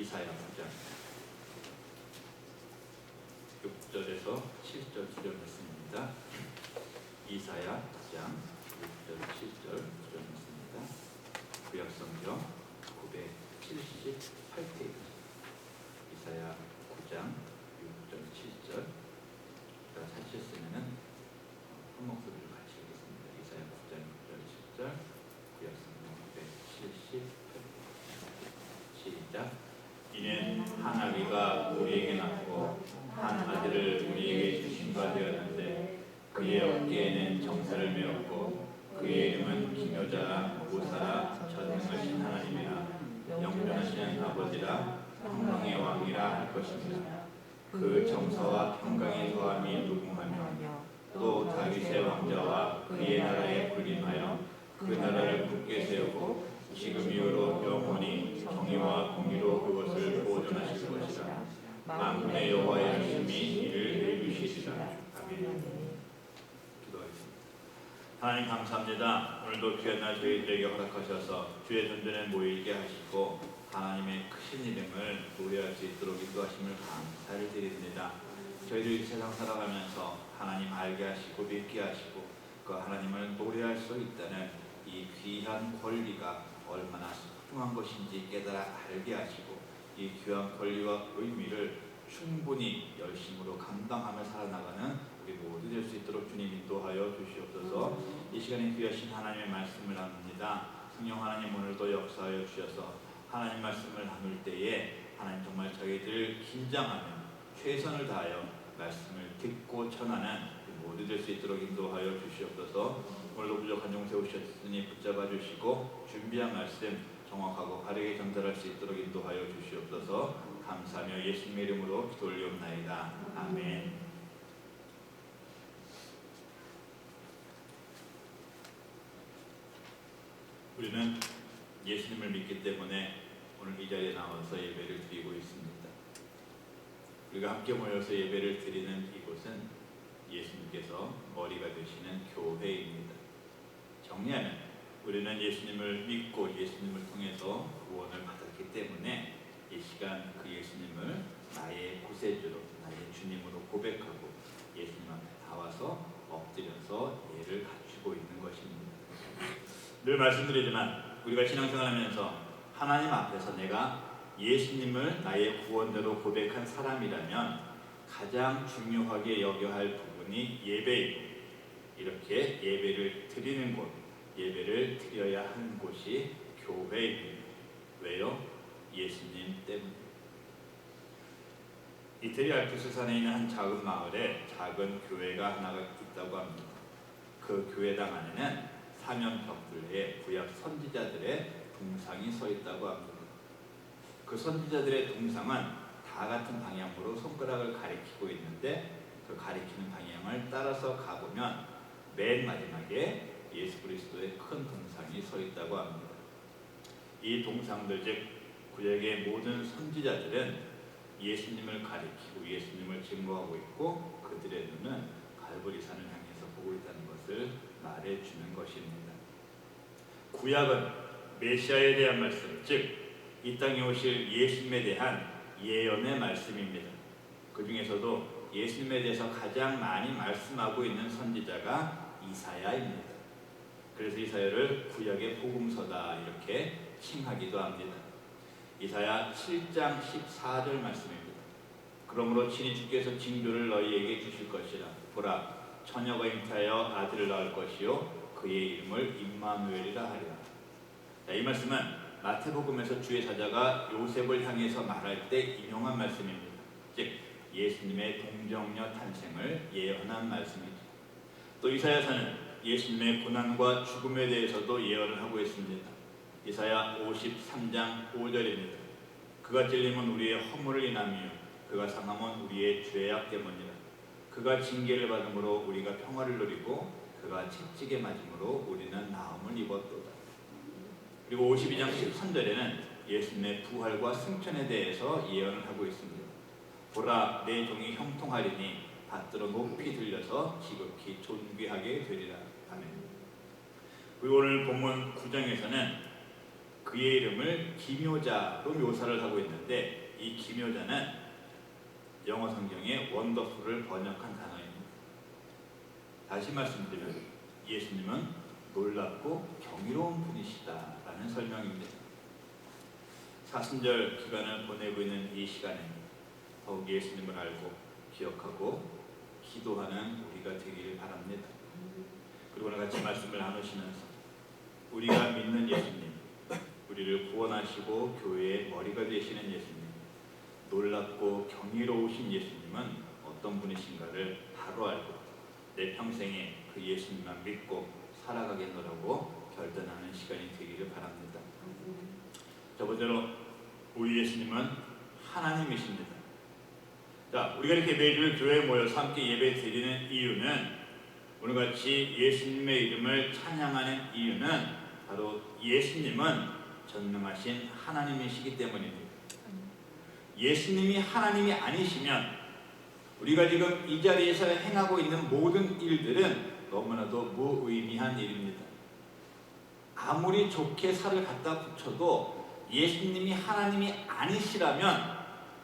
이사야 9장 6절에서 7절 주전 말씀입니다. 이사야 9장 6절 7절 주전 말씀입니다. 구약성경 978페이지 이사야 9장 6절 7절 제가 찾으셨으면은 한 목소리로 같이 읽겠습니다. 이사야 9장 6절 7절 구약성경 978페이지 시작. 이는 한 아비가 우리에게 낳고 한 아들을 우리에게 주신 바 되었는데 그의 어깨에는 정사를 메었고 그의 이름은 기묘자라 모사라 전능하신 하나님이라 영존하시는 아버지라 평강의 왕이라 할 것입니다. 그 정사와 평강의 더함이 무궁하며 또 다윗의 왕자와 그의 나라에 군림하여 그 나라를 굳게 세우고 지금 이후로 영원히 정의와 공의로 그것을 보존하실 것이라. 만군의 여호와의 하심이 이를 이루시리라. 아멘. 기도하겠습니다. 하나님 감사합니다. 오늘도 귀한 날 저희들에게 허락하셔서 주의 전전에 모이게 하시고 하나님의 크신 이름을 노래할 수 있도록 인도하심을 감사를 드립니다. 저희들이 세상 살아가면서 하나님 알게 하시고 믿게 하시고 그 하나님을 노래할 수 있다는 이 귀한 권리가 얼마나 소중한 것인지 깨달아 알게 하시고 이 귀한 권리와 의미를 충분히 열심으로 감당하며 살아나가는 우리 모두 될 수 있도록 주님 인도하여 주시옵소서. 이 시간에 귀하신 하나님의 말씀을 나눕니다. 성령 하나님 오늘도 역사하여 주셔서 하나님 말씀을 나눌 때에 하나님 정말 저희들 긴장하며 최선을 다하여 말씀을 듣고 전하는 모두 될 수 있도록 인도하여 주시옵소서. 오늘도 부족한 종 세우셨으니 붙잡아 주시고 준비한 말씀 정확하고 바르게 전달할 수 있도록 인도하여 주시옵소서. 감사하며 예수님의 이름으로 기도 올리옵나이다. 아멘. 우리는 예수님을 믿기 때문에 오늘 이 자리에 나와서 예배를 드리고 있습니다. 우리가 함께 모여서 예배를 드리는 이곳은 예수님께서 머리가 되시는 교회입니다. 정리하면 우리는 예수님을 믿고 예수님을 통해서 구원을 받았기 때문에 이 시간 그 예수님을 나의 구세주로 나의 주님으로 고백하고 예수님 앞에 나와서 엎드려서 예를 갖추고 있는 것입니다. 늘 말씀드리지만 우리가 신앙생활하면서 하나님 앞에서 내가 예수님을 나의 구원자로 고백한 사람이라면 가장 중요하게 여겨야 할 부분이 예배이고 이렇게 예배를 드리는 곳, 예배를 드려야 하는 곳이 교회입니다. 왜요? 예수님 때문입니다. 이태리 알프스산에 있는 한 작은 마을에 작은 교회가 하나가 있다고 합니다. 그 교회당 안에는 사면벽들에 구약 선지자들의 동상이 서 있다고 합니다. 그 선지자들의 동상은 다 같은 방향으로 손가락을 가리키고 있는데 그 가리키는 방향을 따라서 가보면 맨 마지막에 예수 그리스도의 큰 동상이 서 있다고 합니다. 이 동상들 즉 구약의 모든 선지자들은 예수님을 가리키고 예수님을 증거하고 있고 그들의 눈은 갈보리산을 향해서 보고 있다는 것을 말해주는 것입니다. 구약은 메시아에 대한 말씀 즉 이 땅에 오실 예수님에 대한 예언의 말씀입니다. 그 중에서도 예수님에 대해서 가장 많이 말씀하고 있는 선지자가 이사야입니다. 그래서 이사야를 구약의 복음서다 이렇게 칭하기도 합니다. 이사야 7장 14절 말씀입니다. 그러므로 친히 주께서 징조를 너희에게 주실 것이라. 보라, 처녀가 잉태하여 아들을 낳을 것이요 그의 이름을 임마누엘이라 하리라. 이 말씀은 마태복음에서 주의 사자가 요셉을 향해서 말할 때 인용한 말씀입니다. 즉 예수님의 동정녀 탄생을 예언한 말씀이죠. 또 이사야서는 예수님의 고난과 죽음에 대해서도 예언을 하고 있습니다. 이사야 53장 5절입니다. 그가 찔림은 우리의 허물을 인함이요 그가 상함은 우리의 죄악 때문이라. 그가 징계를 받음으로 우리가 평화를 누리고 그가 채찍에 맞음으로 우리는 나음을 입었도다. 그리고 52장 13절에는 예수님의 부활과 승천에 대해서 예언을 하고 있습니다. 보라, 내 종이 형통하리니 받들어 높이 들려서 지극히 존귀하게 되리라. 아멘. 그리고 오늘 본문 9장에서는 그의 이름을 기묘자로 묘사를 하고 있는데 이 기묘자는 영어 성경의 원더풀을 번역한 단어입니다. 다시 말씀드리면 예수님은 놀랍고 경이로운 분이시다라는 설명입니다. 사순절 기간을 보내고 있는 이 시간에 더욱 예수님을 알고 기억하고 기도하는 우리가 되기를 바랍니다. 그리고 오늘 같이 말씀을 나누시면서 우리가 믿는 예수님, 우리를 구원하시고 교회의 머리가 되시는 예수님, 놀랍고 경이로우신 예수님은 어떤 분이신가를 바로 알고 내 평생에 그 예수님만 믿고 살아가겠노라고 결단하는 시간이 되기를 바랍니다. 첫 번째로 우리 예수님은 하나님이십니다. 자, 우리가 이렇게 매주 교회에 모여서 함께 예배 드리는 이유는 오늘같이 예수님의 이름을 찬양하는 이유는 바로 예수님은 전능하신 하나님이시기 때문입니다. 예수님이 하나님이 아니시면 우리가 지금 이 자리에서 행하고 있는 모든 일들은 너무나도 무의미한 일입니다. 아무리 좋게 살을 갖다 붙여도 예수님이 하나님이 아니시라면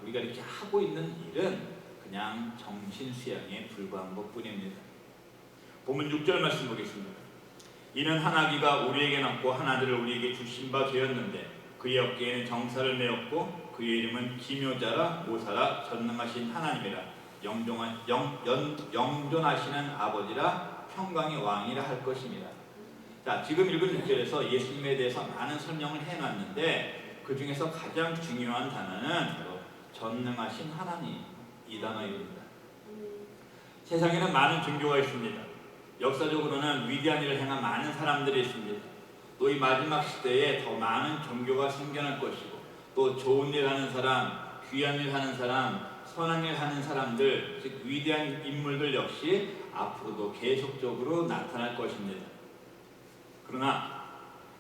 우리가 이렇게 하고 있는 일은 그냥 정신수양에 불과한 것뿐입니다. 본문 6절 말씀 보겠습니다. 이는 한 아기가 우리에게 낳고 한 아들을 우리에게 주신 바 되었는데 그의 어깨에는 정사를 메었고 그의 이름은 기묘자라 모사라 전능하신 하나님이라 영존하시는 아버지라 평강의 왕이라 할 것입니다. 자, 지금 읽은 6절에서 예수님에 대해서 많은 설명을 해놨는데 그 중에서 가장 중요한 단어는 바로 전능하신 하나님, 이 단어입니다. 세상에는 많은 종교가 있습니다. 역사적으로는 위대한 일을 행한 많은 사람들이 있습니다. 또 이 마지막 시대에 더 많은 종교가 생겨날 것이고 또 좋은 일 하는 사람, 귀한 일 하는 사람, 선한 일 하는 사람들, 즉 위대한 인물들 역시 앞으로도 계속적으로 나타날 것입니다. 그러나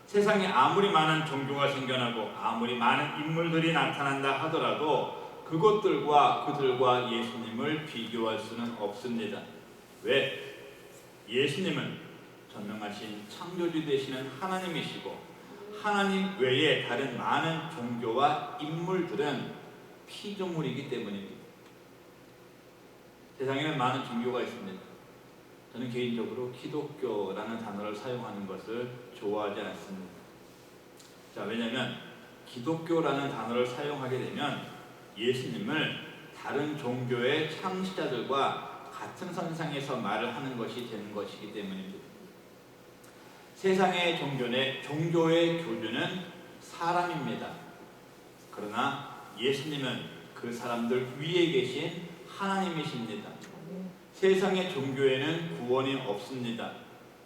세상에 아무리 많은 종교가 생겨나고 아무리 많은 인물들이 나타난다 하더라도 그들과 예수님을 비교할 수는 없습니다. 왜? 예수님은 전능하신 창조주 되시는 하나님이시고 하나님 외에 다른 많은 종교와 인물들은 피조물이기 때문입니다. 세상에는 많은 종교가 있습니다. 저는 개인적으로 기독교라는 단어를 사용하는 것을 좋아하지 않습니다. 자, 왜냐하면 기독교라는 단어를 사용하게 되면 예수님을 다른 종교의 창시자들과 같은 선상에서 말을 하는 것이 되는 것이기 때문입니다. 세상의 종교의 교주는 사람입니다. 그러나 예수님은 그 사람들 위에 계신 하나님이십니다. 세상의 종교에는 구원이 없습니다.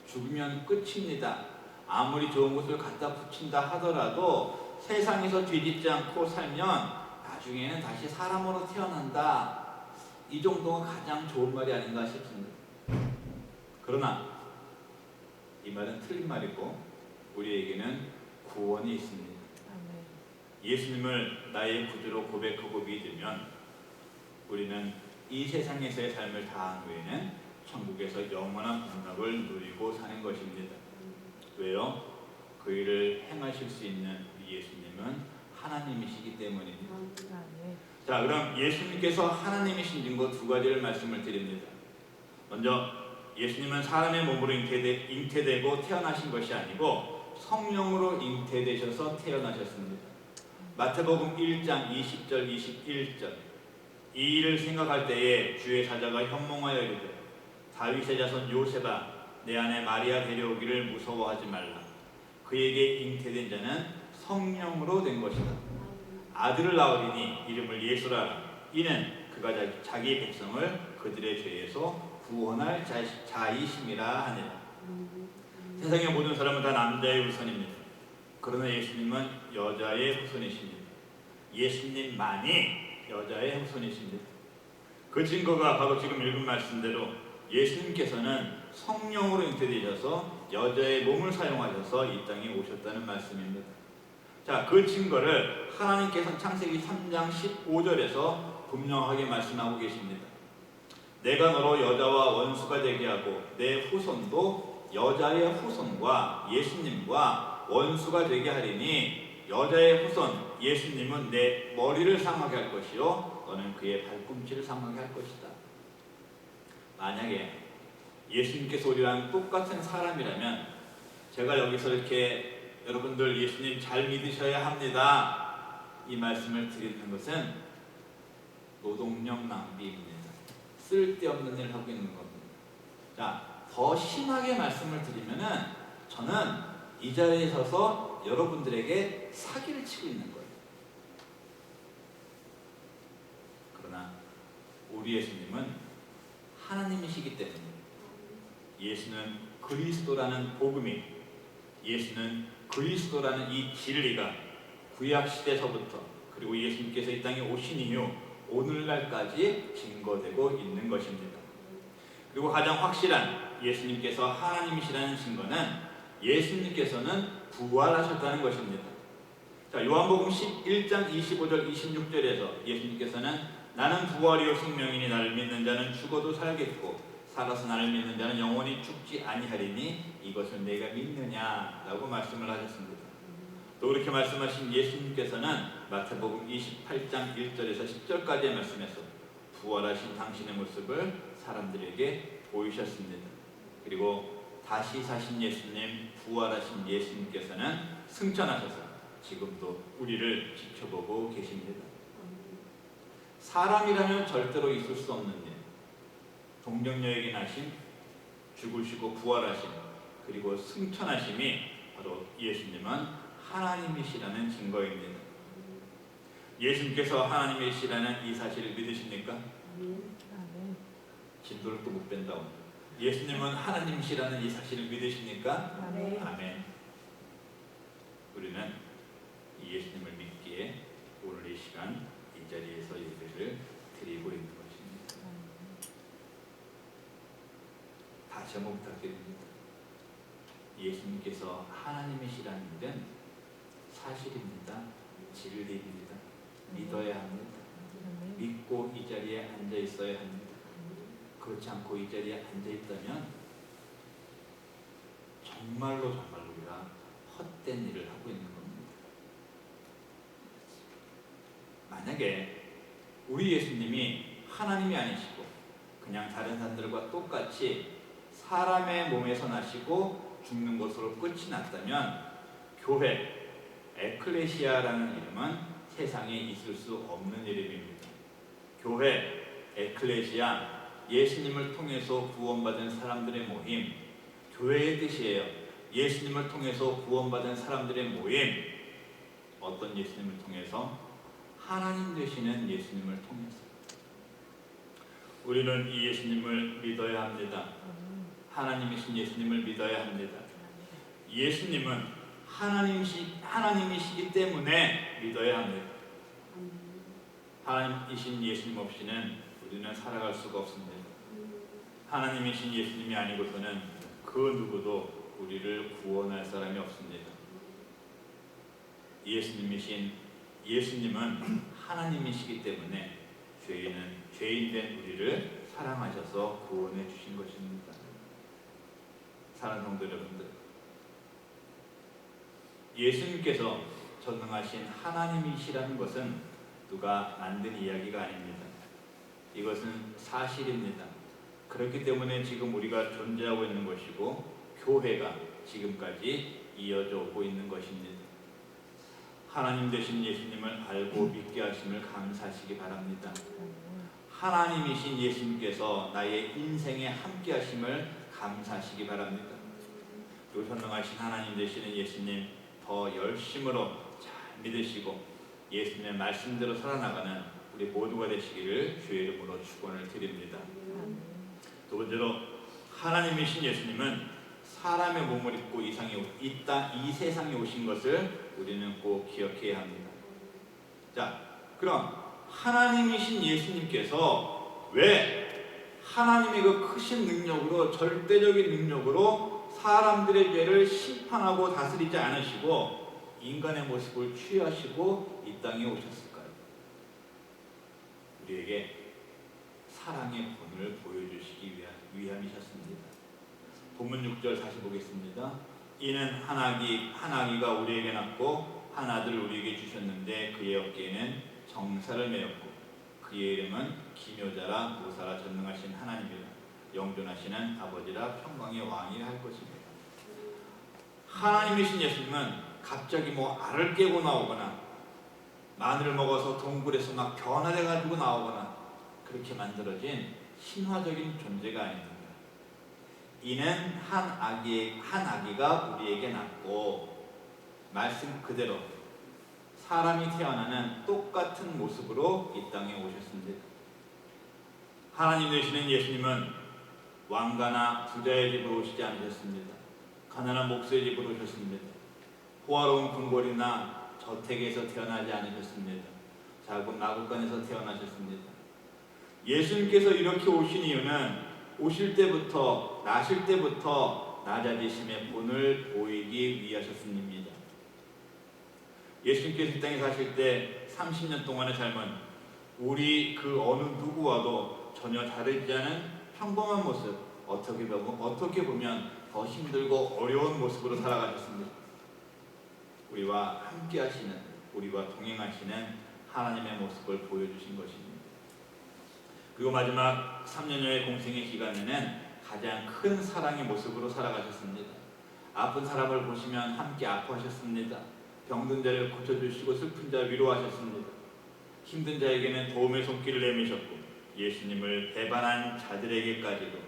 죽으면 끝입니다. 아무리 좋은 것을 갖다 붙인다 하더라도 세상에서 뒤집지 않고 살면 나중에는 다시 사람으로 태어난다. 이 정도가 가장 좋은 말이 아닌가 싶습니다. 그러나 이 말은 틀린 말이고 우리에게는 구원이 있습니다. 예수님을 나의 구주로 고백하고 믿으면 우리는 이 세상에서의 삶을 다한 후에는 천국에서 영원한 복락을 누리고 사는 것입니다. 왜요? 그 일을 행하실 수 있는 우리 예수님은 하나님이시기 때문입니다. 자, 그럼 예수님께서 하나님이신 증거 두 가지를 말씀을 드립니다. 먼저 예수님은 사람의 몸으로 잉태되고 태어나신 것이 아니고 성령으로 잉태되셔서 태어나셨습니다. 마태복음 1장 20절 21절 이 일을 생각할 때에 주의 사자가 현몽하여 이르되 다윗의 자손 요셉아 내 아내 마리아 데려오기를 무서워하지 말라. 그에게 잉태된 자는 성령으로 된 것이다. 아들을 낳으리니 이름을 예수라 하라. 이는 그가 자기 백성을 그들의 죄에서 구원할 자이심이라 하니라. 세상의 모든 사람은 다 남자의 후손입니다. 그러나 예수님은 여자의 후손이십니다. 예수님만이 여자의 후손이십니다. 그 증거가 바로 지금 읽은 말씀대로 예수님께서는 성령으로 잉태되셔서 여자의 몸을 사용하셔서 이 땅에 오셨다는 말씀입니다. 자, 그 증거를 하나님께서 창세기 3장 15절에서 분명하게 말씀하고 계십니다. 내가 너로 여자와 원수가 되게 하고 내 후손도 여자의 후손과 예수님과 원수가 되게 하리니 여자의 후손 예수님은 내 머리를 상하게 할 것이요 너는 그의 발꿈치를 상하게 할 것이다. 만약에 예수님께서 우리랑 똑같은 사람이라면 제가 여기서 이렇게 여러분들 예수님 잘 믿으셔야 합니다 이 말씀을 드리는 것은 노동력 낭비입니다. 쓸데없는 일을 하고 있는 겁니다. 자, 더 심하게 말씀을 드리면은 저는 이 자리에 서서 여러분들에게 사기를 치고 있는 거예요. 그러나 우리 예수님은 하나님이시기 때문에 예수는 그리스도라는 복음이, 예수는 그리스도라는 이 진리가 구약시대서부터 그리고 예수님께서 이 땅에 오신 이후 오늘날까지 증거되고 있는 것입니다. 그리고 가장 확실한 예수님께서 하나님이시라는 증거는 예수님께서는 부활하셨다는 것입니다. 자, 요한복음 11장 25절 26절에서 예수님께서는 나는 부활이요 생명이니 나를 믿는 자는 죽어도 살겠고 살아서 나를 믿는 자는 영원히 죽지 아니하리니 이것을 내가 믿느냐라고 말씀을 하셨습니다. 또 그렇게 말씀하신 예수님께서는 마태복음 28장 1절에서 10절까지의 말씀에서 부활하신 당신의 모습을 사람들에게 보이셨습니다. 그리고 다시 사신 예수님, 부활하신 예수님께서는 승천하셔서 지금도 우리를 지켜보고 계십니다. 사람이라면 절대로 있을 수 없는 일, 동정녀에게 나신, 죽으시고 부활하신, 그리고 승천하심이 바로 예수님은 하나님이시라는 증거입니다. 예수님께서 하나님이시라는 이 사실을 믿으십니까? 진도를 또 못 뺀다고. 예수님은 하나님이시라는 이 사실을 믿으십니까? 아멘. 우리는 이 예수님을 믿기에 오늘 이 시간 이 자리에서 예배를 드리고 있는 것입니다. 다시 한번 부탁드립니다. 예수님께서 하나님이시라는 일은 사실입니다. 진리입니다. 믿어야 합니다. 믿고 이 자리에 앉아 있어야 합니다. 그렇지 않고 이 자리에 앉아 있다면 정말로 우리가 헛된 일을 하고 있는 겁니다. 만약에 우리 예수님이 하나님이 아니시고 그냥 다른 사람들과 똑같이 사람의 몸에서 나시고 죽는 것으로 끝이 났다면 교회, 에클레시아라는 이름은 세상에 있을 수 없는 이름입니다. 교회, 에클레시아, 예수님을 통해서 구원받은 사람들의 모임, 교회의 뜻이에요. 예수님을 통해서 구원받은 사람들의 모임. 어떤 예수님을 통해서? 하나님 되시는 예수님을 통해서. 우리는 이 예수님을 믿어야 합니다. 하나님이신 예수님을 믿어야 합니다. 예수님은 하나님이시기 때문에 믿어야 합니다. 하나님이신 예수님 없이는 우리는 살아갈 수가 없습니다. 하나님이신 예수님이 아니고서는 그 누구도 우리를 구원할 사람이 없습니다. 예수님은 하나님이시기 때문에 죄인된 우리를 사랑하셔서 구원해 주신 것입니다. 사랑하는 성도 여러분들, 예수님께서 전능하신 하나님이시라는 것은 누가 만든 이야기가 아닙니다. 이것은 사실입니다. 그렇기 때문에 지금 우리가 존재하고 있는 것이고 교회가 지금까지 이어져 오고 있는 것입니다. 하나님 되신 예수님을 알고 믿게 하심을 감사하시기 바랍니다. 하나님이신 예수님께서 나의 인생에 함께 하심을 감사하시기 바랍니다. 그리고 전능하신 하나님 되시는 예수님 더 열심으로 잘 믿으시고 예수님의 말씀대로 살아나가는 우리 모두가 되시기를 주의 이름으로 축원을 드립니다. 두 번째로 하나님이신 예수님은 사람의 몸을 입고 이 세상에 오신 것을 우리는 꼭 기억해야 합니다. 자, 그럼 하나님이신 예수님께서 왜 하나님의 그 크신 능력으로, 절대적인 능력으로 사람들의 죄를 심판하고 다스리지 않으시고 인간의 모습을 취하시고 이 땅에 오셨을까요? 우리에게 사랑의 본을 보여주시기 위함이셨습니다. 본문 6절 다시 보겠습니다. 이는 하나기가 우리에게 낳고 한 아들을 우리에게 주셨는데 그의 어깨에는 정사를 메었고 그의 이름은 기묘자라 모사라 전능하신 하나님이라 영존하시는 아버지라 평강의 왕이라 할 것입니다. 하나님이신 예수님은 갑자기 뭐 알을 깨고 나오거나 마늘을 먹어서 동굴에서 막 변화돼 가지고 나오거나 그렇게 만들어진 신화적인 존재가 아닙니다. 이는 한 아기가 우리에게 낳고 말씀 그대로 사람이 태어나는 똑같은 모습으로 이 땅에 오셨습니다. 하나님 되시는 예수님은 왕가나 부자의 집으로 오시지 않으셨습니다. 가난한 목수의 집으로 오셨습니다. 호화로운 궁궐이나 저택에서 태어나지 않으셨습니다. 작은 마구간에서 태어나셨습니다. 예수님께서 이렇게 오신 이유는 오실 때부터 나실 때부터 낮아지심의 본을 보이기 위하셨습니다. 예수님께서 이 땅에 사실 때 30년 동안의 삶은 우리 그 어느 누구와도 전혀 다르지 않은 평범한 모습, 어떻게 보면 더 힘들고 어려운 모습으로 살아가셨습니다. 우리와 함께 하시는, 우리와 동행하시는 하나님의 모습을 보여주신 것입니다. 그리고 마지막 3년여의 공생의 기간에는 가장 큰 사랑의 모습으로 살아가셨습니다. 아픈 사람을 보시면 함께 아파하셨습니다. 병든 자를 고쳐주시고 슬픈 자 위로하셨습니다. 힘든 자에게는 도움의 손길을 내미셨고 예수님을 배반한 자들에게까지도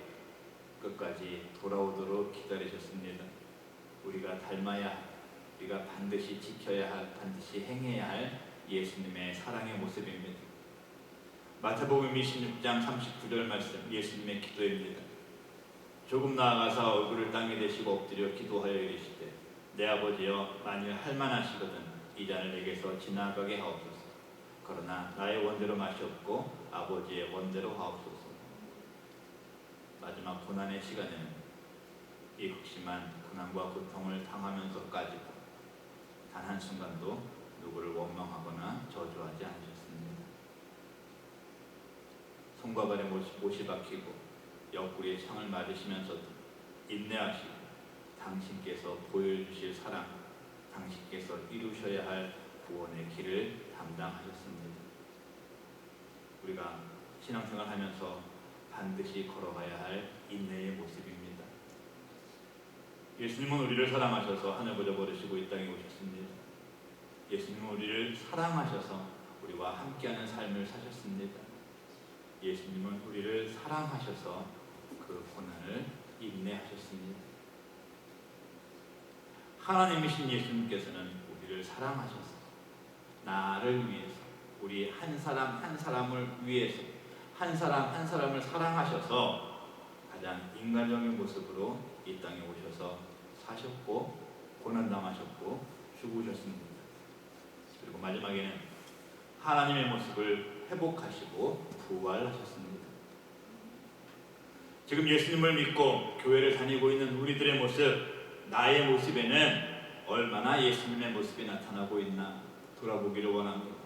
끝까지 돌아오도록 기다리셨습니다. 우리가 닮아야 할, 우리가 반드시 지켜야 할, 반드시 행해야 할 예수님의 사랑의 모습입니다. 마태복음 26장 39절 말씀 예수님의 기도입니다. 조금 나아가서 얼굴을 땅에 대시고 엎드려 기도하여 이르시되 내 아버지여 만일 할만하시거든 이 잔을 내게서 지나가게 하옵소서. 그러나 나의 원대로 마시옵고 아버지의 원대로 하옵소서. 마지막 고난의 시간에는 이 극심한 고난과 고통을 당하면서까지도 단 한순간도 누구를 원망하거나 저주하지 않으셨습니다. 손과 발에 못이 박히고 옆구리에 창을 맞으시면서도 인내하시고 당신께서 보여주실 사랑, 당신께서 이루셔야 할 구원의 길을 담당하셨습니다. 우리가 신앙생활 하면서 반드시 걸어가야 할 인내의 모습입니다. 예수님은 우리를 사랑하셔서 하늘보다 버리시고 이 땅에 오셨습니다. 예수님은 우리를 사랑하셔서 우리와 함께하는 삶을 사셨습니다. 예수님은 우리를 사랑하셔서 그 고난을 인내하셨습니다. 하나님이신 예수님께서는 우리를 사랑하셔서 나를 위해서, 우리 한 사람 한 사람을 위해서 한 사람 한 사람을 사랑하셔서 가장 인간적인 모습으로 이 땅에 오셔서 사셨고 고난당하셨고 죽으셨습니다. 그리고 마지막에는 하나님의 모습을 회복하시고 부활하셨습니다. 지금 예수님을 믿고 교회를 다니고 있는 우리들의 모습, 나의 모습에는 얼마나 예수님의 모습이 나타나고 있나 돌아보기를 원합니다.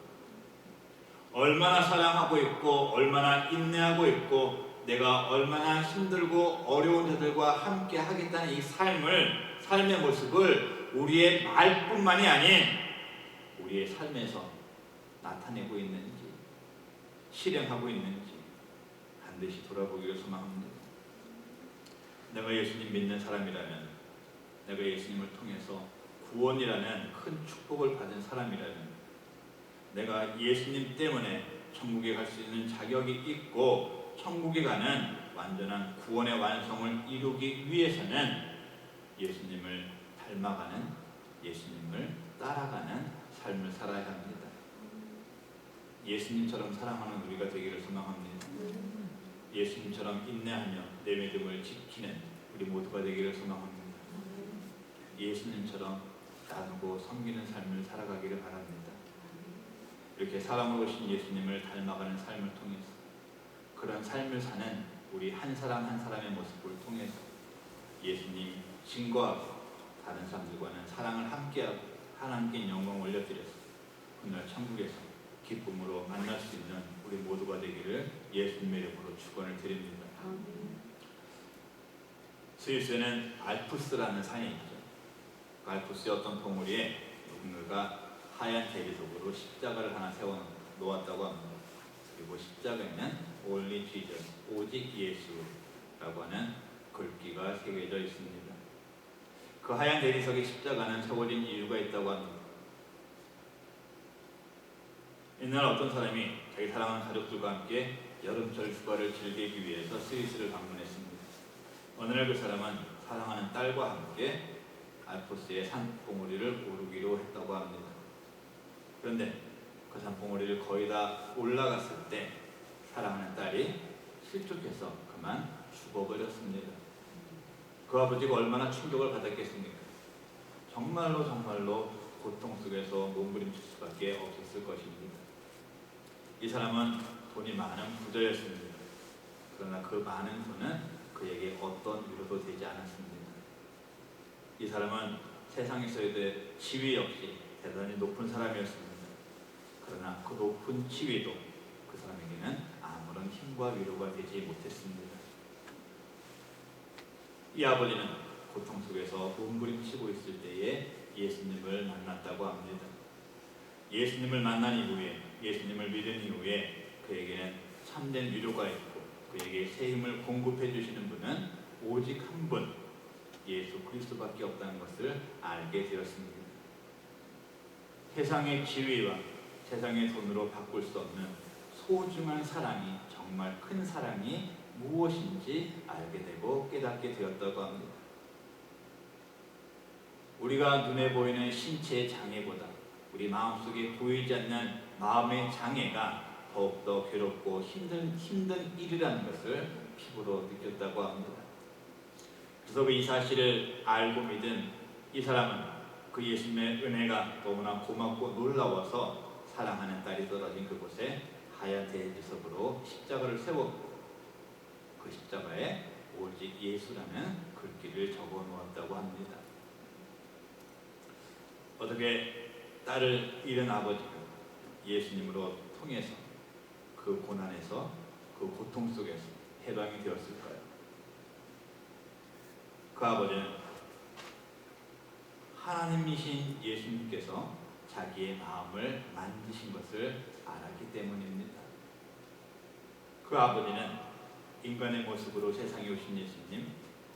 얼마나 사랑하고 있고 얼마나 인내하고 있고 내가 얼마나 힘들고 어려운 자들과 함께 하겠다는 이 삶의 모습을 우리의 말뿐만이 아닌 우리의 삶에서 나타내고 있는지 실행하고 있는지 반드시 돌아보기를 소망합니다. 내가 예수님 믿는 사람이라면, 내가 예수님을 통해서 구원이라는 큰 축복을 받은 사람이라면, 내가 예수님 때문에 천국에 갈 수 있는 자격이 있고 천국에 가는 완전한 구원의 완성을 이루기 위해서는 예수님을 닮아가는, 예수님을 따라가는 삶을 살아야 합니다. 예수님처럼 사랑하는 우리가 되기를 소망합니다. 예수님처럼 인내하며 내 믿음을 지키는 우리 모두가 되기를 소망합니다. 예수님처럼 나누고 섬기는 삶을 살아가기를 바랍니다. 이렇게 사람으로 오신 예수님을 닮아가는 삶을 통해서, 그런 삶을 사는 우리 한 사람 한 사람의 모습을 통해서 예수님 증거하고 다른 사람들과는 사랑을 함께하고 하나님께 영광을 올려드려서 그날 천국에서 기쁨으로 만날 수 있는 우리 모두가 되기를 예수님의 이름으로 축원을 드립니다. 스위스에는 알프스라는 산이 있죠. 그 알프스의 어떤 동물이에 누군가가 하얀 대리석으로 십자가를 하나 세워 놓았다고 합니다. 그리고 십자가에는 Only Jesus, 오직 예수라고 하는 글귀가 새겨져 있습니다. 그 하얀 대리석의 십자가는 세워진 이유가 있다고 합니다. 옛날 어떤 사람이 자기 사랑하는 가족들과 함께 여름철 휴가를 즐기기 위해서 스위스를 방문했습니다. 어느 날 그 사람은 사랑하는 딸과 함께 알프스의 산봉우리를 오르기로 했다고 합니다. 그런데 그 산봉우리를 거의 다 올라갔을 때 사랑하는 딸이 실족해서 그만 죽어버렸습니다. 그 아버지가 얼마나 충격을 받았겠습니까? 정말로 고통 속에서 몸부림칠 수밖에 없었을 것입니다. 이 사람은 돈이 많은 부자였습니다. 그러나 그 많은 돈은 그에게 어떤 위로도 되지 않았습니다. 이 사람은 세상에서의 지위 역시 대단히 높은 사람이었습니다. 그러나 그 높은 지위도 그 사람에게는 아무런 힘과 위로가 되지 못했습니다. 이 아버지는 고통 속에서 몸부림치고 있을 때에 예수님을 만났다고 합니다. 예수님을 만난 이후에, 예수님을 믿은 이후에 그에게는 참된 위로가 있고 그에게 새 힘을 공급해 주시는 분은 오직 한 분, 예수 그리스도밖에 없다는 것을 알게 되었습니다. 세상의 지위와 세상의 돈으로 바꿀 수 없는 소중한 사랑이, 정말 큰 사랑이 무엇인지 알게 되고 깨닫게 되었다고 합니다. 우리가 눈에 보이는 신체의 장애보다 우리 마음속에 보이지 않는 마음의 장애가 더욱더 괴롭고 힘든 일이라는 것을 피부로 느꼈다고 합니다. 그래서 이 사실을 알고 믿은 이 사람은 그 예수님의 은혜가 너무나 고맙고 놀라워서 사랑하는 딸이 떨어진 그곳에 하얀 대리석으로 십자가를 세웠고 그 십자가에 오직 예수라는 글귀를 적어 놓았다고 합니다. 어떻게 딸을 잃은 아버지가 예수님으로 통해서 그 고난에서, 그 고통 속에서 해방이 되었을까요? 그 아버지는 하나님이신 예수님께서 자기의 마음을 만지신 것을 알았기 때문입니다. 그 아버지는 인간의 모습으로 세상에 오신 예수님,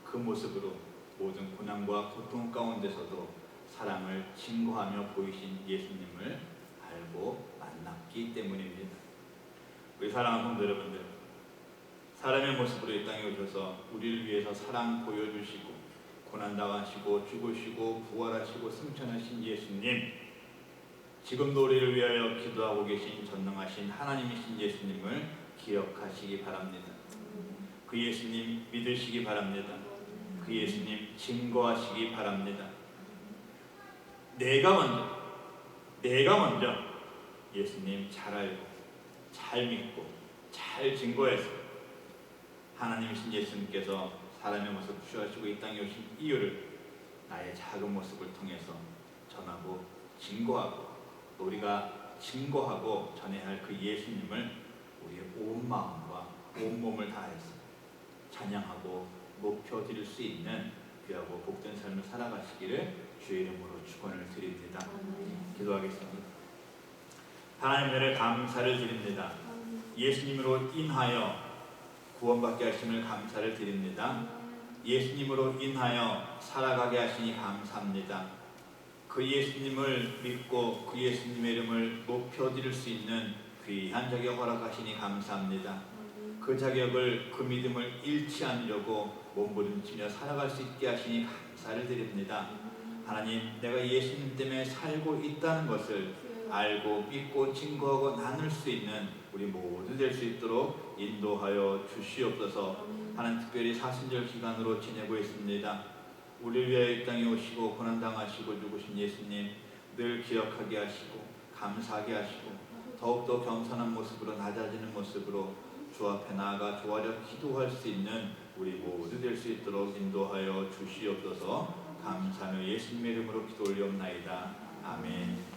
그 모습으로 모든 고난과 고통 가운데서도 사랑을 증거하며 보이신 예수님을 알고 만났기 때문입니다. 우리 사랑하는 성도 여러분들, 사람의 모습으로 이 땅에 오셔서 우리를 위해서 사랑 보여주시고 고난당하시고 죽으시고 부활하시고 승천하신 예수님, 지금도 우리를 위하여 기도하고 계신 전능하신 하나님이신 예수님을 기억하시기 바랍니다. 그 예수님 믿으시기 바랍니다. 그 예수님 증거하시기 바랍니다. 내가 먼저 예수님 잘 알고 잘 믿고 잘 증거해서 하나님이신 예수님께서 사람의 모습 취하시고 이 땅에 오신 이유를 나의 작은 모습을 통해서 전하고 증거하고 우리가 증거하고 전해야 할 그 예수님을 우리의 온 마음과 온 몸을 다해서 찬양하고 높여드릴 수 있는 귀하고 복된 삶을 살아가시기를 주의 이름으로 축원을 드립니다. 기도하겠습니다. 하나님 은혜를 감사를 드립니다. 예수님으로 인하여 구원받게 하심을 감사를 드립니다. 예수님으로 인하여 살아가게 하시니 감사합니다. 그 예수님을 믿고 그 예수님의 이름을 높여드릴 수 있는 귀한 자격 허락하시니 감사합니다. 그 자격을, 그 믿음을 잃지 않으려고 몸부림치며 살아갈 수 있게 하시니 감사를 드립니다. 하나님, 내가 예수님 때문에 살고 있다는 것을 알고 믿고 증거하고 나눌 수 있는 우리 모두 될 수 있도록 인도하여 주시옵소서. 하나님, 특별히 사순절 기간으로 지내고 있습니다. 우리를 위하여 이 땅에 오시고 고난당하시고 죽으신 예수님 늘 기억하게 하시고 감사하게 하시고 더욱더 겸손한 모습으로, 낮아지는 모습으로 주 앞에 나아가 조아려 기도할 수 있는 우리 모두 될 수 있도록 인도하여 주시옵소서. 감사하며 예수님의 이름으로 기도 올리옵나이다. 아멘.